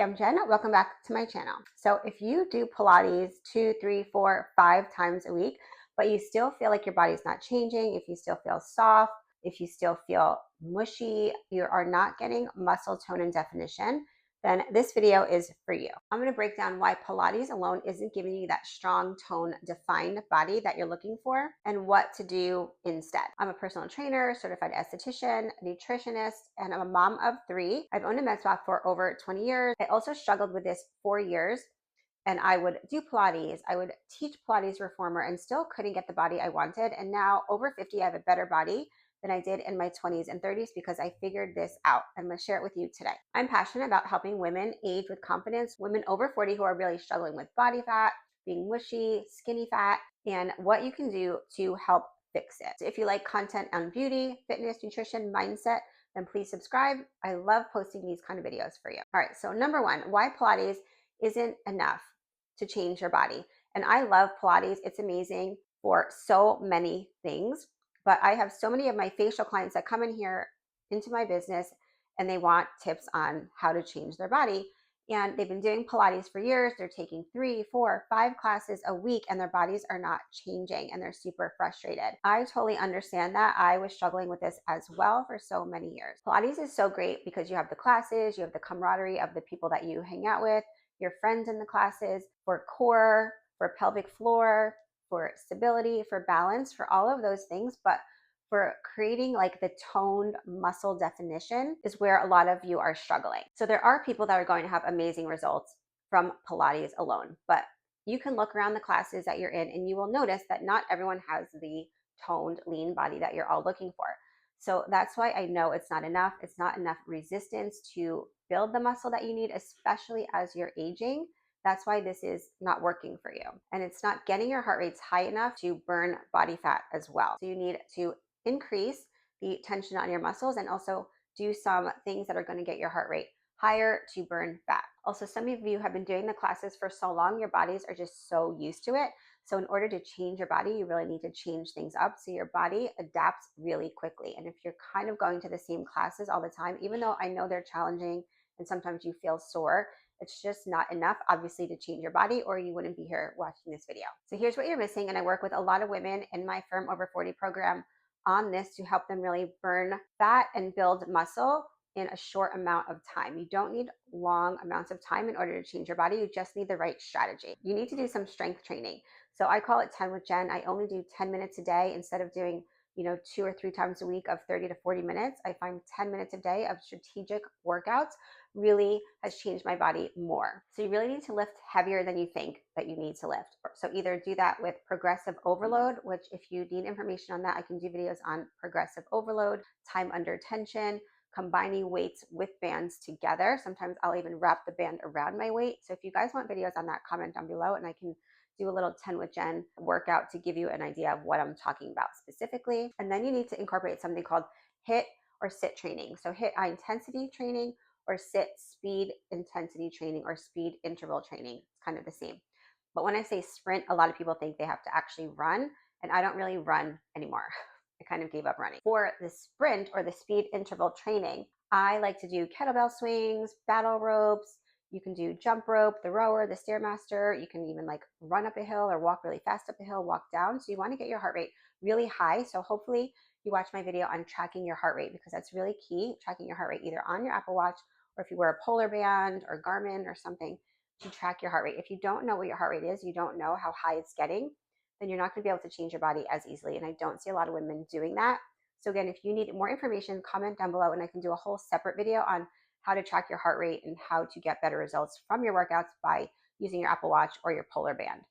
I'm Jen. Welcome back to my channel. So if you do Pilates 2, 3, 4, 5 times a week, but you still feel like your body's not changing, if you still feel soft, if you still feel mushy, you are not getting muscle tone and definition, then this video is for you. I'm going to break down why Pilates alone isn't giving you that strong tone defined body that you're looking for and what to do instead. I'm a personal trainer, certified esthetician, nutritionist, and I'm a mom of 3. I've owned a med spa for over 20 years. I also struggled with this 4 years, and I would do Pilates. I would teach Pilates reformer and still couldn't get the body I wanted. And now over 50, I have a better body than I did in my 20s and 30s because I figured this out. I'm going to share it with you today. I'm passionate about helping women age with confidence, women over 40 who are really struggling with body fat, being mushy, skinny fat, and what you can do to help fix it. So if you like content on beauty, fitness, nutrition, mindset, then please subscribe. I love posting these kind of videos for you. All right, so number 1, why Pilates isn't enough to change your body. And I love Pilates. It's amazing for so many things. But I have so many of my facial clients that come in here into my business and they want tips on how to change their body. And they've been doing Pilates for years. They're taking 3, 4, 5 classes a week and their bodies are not changing and they're super frustrated. I totally understand that. I was struggling with this as well for so many years. Pilates is so great because you have the classes, you have the camaraderie of the people that you hang out with, your friends in the classes, for core, for pelvic floor, for stability, for balance, for all of those things. But for creating like the toned muscle definition is where a lot of you are struggling. So there are people that are going to have amazing results from Pilates alone, but you can look around the classes that you're in and you will notice that not everyone has the toned, lean body that you're all looking for. So that's why I know it's not enough. It's not enough resistance to build the muscle that you need, especially as you're aging. That's why this is not working for you. And it's not getting your heart rates high enough to burn body fat as well. So you need to increase the tension on your muscles and also do some things that are going to get your heart rate higher to burn fat. Also, some of you have been doing the classes for so long, your bodies are just so used to it. So in order to change your body, you really need to change things up so your body adapts really quickly. And if you're kind of going to the same classes all the time, even though I know they're challenging and sometimes you feel sore, it's just not enough, obviously, to change your body or you wouldn't be here watching this video. So here's what you're missing. And I work with a lot of women in my Firm Over 40 program on this to help them really burn fat and build muscle in a short amount of time. You don't need long amounts of time in order to change your body. You just need the right strategy. You need to do some strength training. So I call it 10 with Jen. I only do 10 minutes a day instead of doing 2 or 3 times a week of 30 to 40 minutes. I find 10 minutes a day of strategic workouts really has changed my body more. So you really need to lift heavier than you think that you need to lift. So either do that with progressive overload, which if you need information on that, I can do videos on progressive overload, time under tension, combining weights with bands together. Sometimes I'll even wrap the band around my weight. So if you guys want videos on that, comment down below and I can do a little 10 with Jen workout to give you an idea of what I'm talking about specifically. And then you need to incorporate something called HIIT or sit training. So HIIT high intensity training or sit speed intensity training or speed interval training. It's kind of the same. But when I say sprint, a lot of people think they have to actually run, and I don't really run anymore. I kind of gave up running. For the sprint or the speed interval training, I like to do kettlebell swings, battle ropes. You can do jump rope, the rower, the Stairmaster. You can even like run up a hill or walk really fast up a hill, walk down. So you want to get your heart rate really high. So hopefully you watch my video on tracking your heart rate because that's really key, tracking your heart rate either on your Apple Watch or if you wear a Polar Band or Garmin or something to track your heart rate. If you don't know what your heart rate is, you don't know how high it's getting, then you're not going to be able to change your body as easily. And I don't see a lot of women doing that. So again, if you need more information, comment down below and I can do a whole separate video on how to track your heart rate and how to get better results from your workouts by using your Apple Watch or your Polar Band.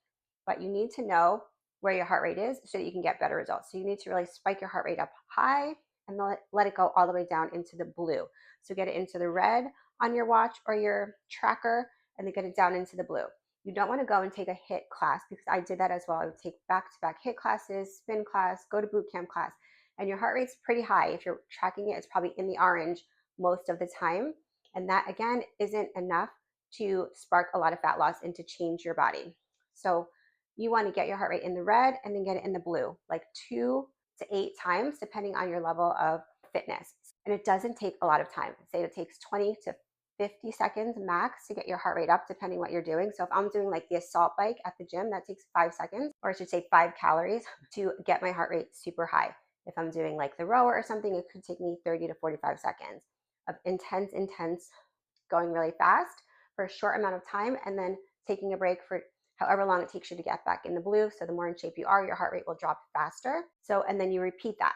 But you need to know where your heart rate is so that you can get better results. So you need to really spike your heart rate up high and let it go all the way down into the blue. So get it into the red on your watch or your tracker and then get it down into the blue. You don't want to go and take a HIIT class because I did that as well. I would take back-to-back HIIT classes, spin class, go to boot camp class, and your heart rate's pretty high. If you're tracking it, it's probably in the orange most of the time. And that, again, isn't enough to spark a lot of fat loss and to change your body. So you want to get your heart rate in the red and then get it in the blue, like 2 to 8 times, depending on your level of fitness. And it doesn't take a lot of time. Say it takes 20 to 50 seconds max to get your heart rate up, depending what you're doing. So if I'm doing like the assault bike at the gym, that takes 5 seconds, or I should say 5 calories to get my heart rate super high. If I'm doing like the rower or something, it could take me 30 to 45 seconds of intense going really fast for a short amount of time, and then taking a break for however long it takes you to get back in the blue. So the more in shape you are, your heart rate will drop faster. So, and then you repeat that.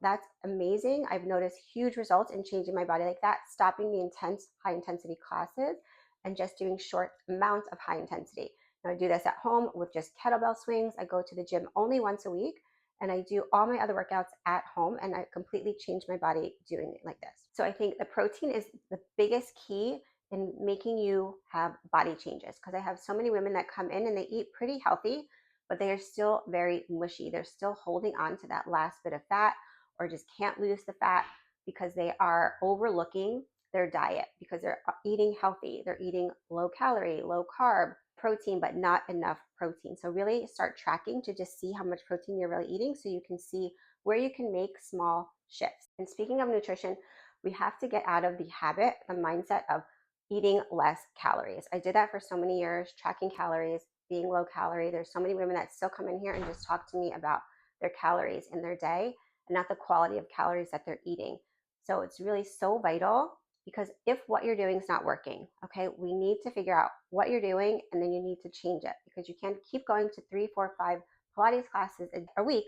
That's amazing. I've noticed huge results in changing my body like that, stopping the intense, high intensity classes and just doing short amounts of high intensity. Now I do this at home with just kettlebell swings. I go to the gym only once a week, and I do all my other workouts at home, and I completely change my body doing it like this. So I think the protein is the biggest key in making you have body changes, because I have so many women that come in and they eat pretty healthy, but they are still very mushy. They're still holding on to that last bit of fat, or just can't lose the fat because they are overlooking their diet, because they're eating healthy. They're eating low calorie, low carb, protein, but not enough protein. So really start tracking to just see how much protein you're really eating, so you can see where you can make small shifts. And speaking of nutrition, we have to get out of the habit, the mindset of eating less calories. I did that for so many years, tracking calories, being low calorie. There's so many women that still come in here and just talk to me about their calories in their day and not the quality of calories that they're eating. So it's really so vital, because if what you're doing is not working, okay, we need to figure out what you're doing, and then you need to change it, because you can't keep going to 3, 4, 5 Pilates classes a week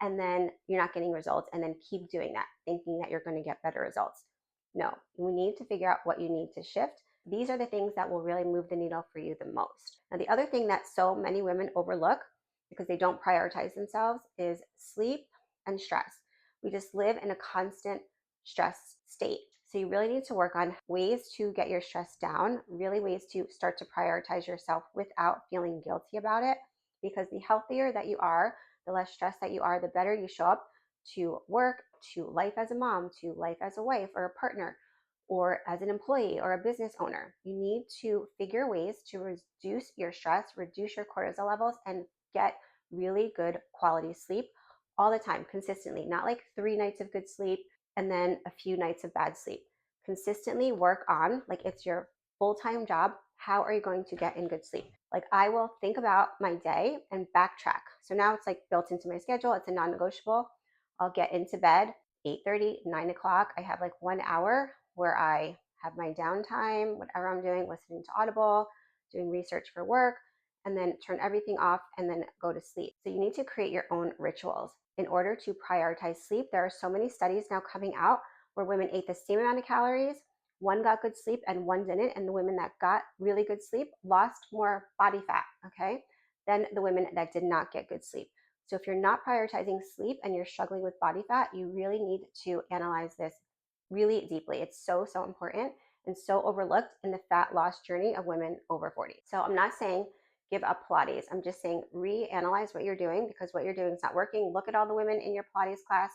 and then you're not getting results, and then keep doing that thinking that you're going to get better results. No, we need to figure out what you need to shift. These are the things that will really move the needle for you the most. Now, the other thing that so many women overlook because they don't prioritize themselves is sleep and stress. We just live in a constant stress state. So you really need to work on ways to get your stress down, really ways to start to prioritize yourself without feeling guilty about it. Because the healthier that you are, the less stressed that you are, the better you show up to work, to life as a mom, to life as a wife or a partner, or as an employee or a business owner. You need to figure ways to reduce your stress, reduce your cortisol levels, and get really good quality sleep all the time, consistently. Not like 3 nights of good sleep and then a few nights of bad sleep. Consistently work on, like it's your full-time job, how are you going to get in good sleep? Like I will think about my day and backtrack. So now it's like built into my schedule. It's a non-negotiable. I'll get into bed 8:30, 9 o'clock. I have like 1 hour where I have my downtime, whatever I'm doing, listening to Audible, doing research for work, and then turn everything off and then go to sleep. So you need to create your own rituals in order to prioritize sleep. There are so many studies now coming out where women ate the same amount of calories, one got good sleep and one didn't, and the women that got really good sleep lost more body fat, okay, than the women that did not get good sleep. So if you're not prioritizing sleep and you're struggling with body fat, you really need to analyze this really deeply. It's so, so important and so overlooked in the fat loss journey of women over 40. So I'm not saying give up Pilates. I'm just saying reanalyze what you're doing, because what you're doing is not working. Look at all the women in your Pilates class.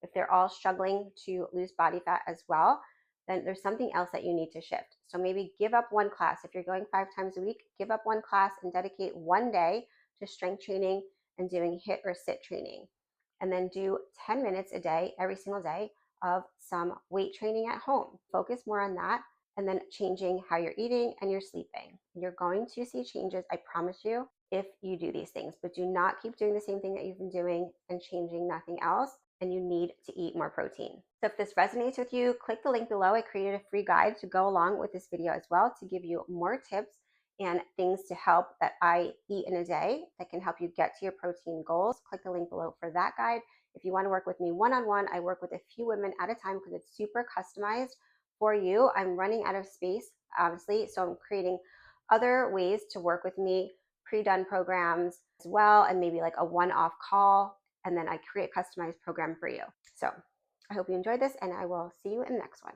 If they're all struggling to lose body fat as well, then there's something else that you need to shift. So maybe give up one class. If you're going 5 times a week, give up one class and dedicate one day to strength training and doing HIIT or sit training. And then do 10 minutes a day, every single day, of some weight training at home. Focus more on that, and then changing how you're eating and you're sleeping. You're going to see changes, I promise you, if you do these things, but do not keep doing the same thing that you've been doing and changing nothing else. And you need to eat more protein. So if this resonates with you, click the link below. I created a free guide to go along with this video as well, to give you more tips and things to help that I eat in a day that can help you get to your protein goals. Click the link below for that guide. If you want to work with me one-on-one, I work with a few women at a time because it's super customized for you. I'm running out of space, honestly, so I'm creating other ways to work with me, pre-done programs as well, and maybe like a one-off call, and then I create a customized program for you. So I hope you enjoyed this, and I will see you in the next one.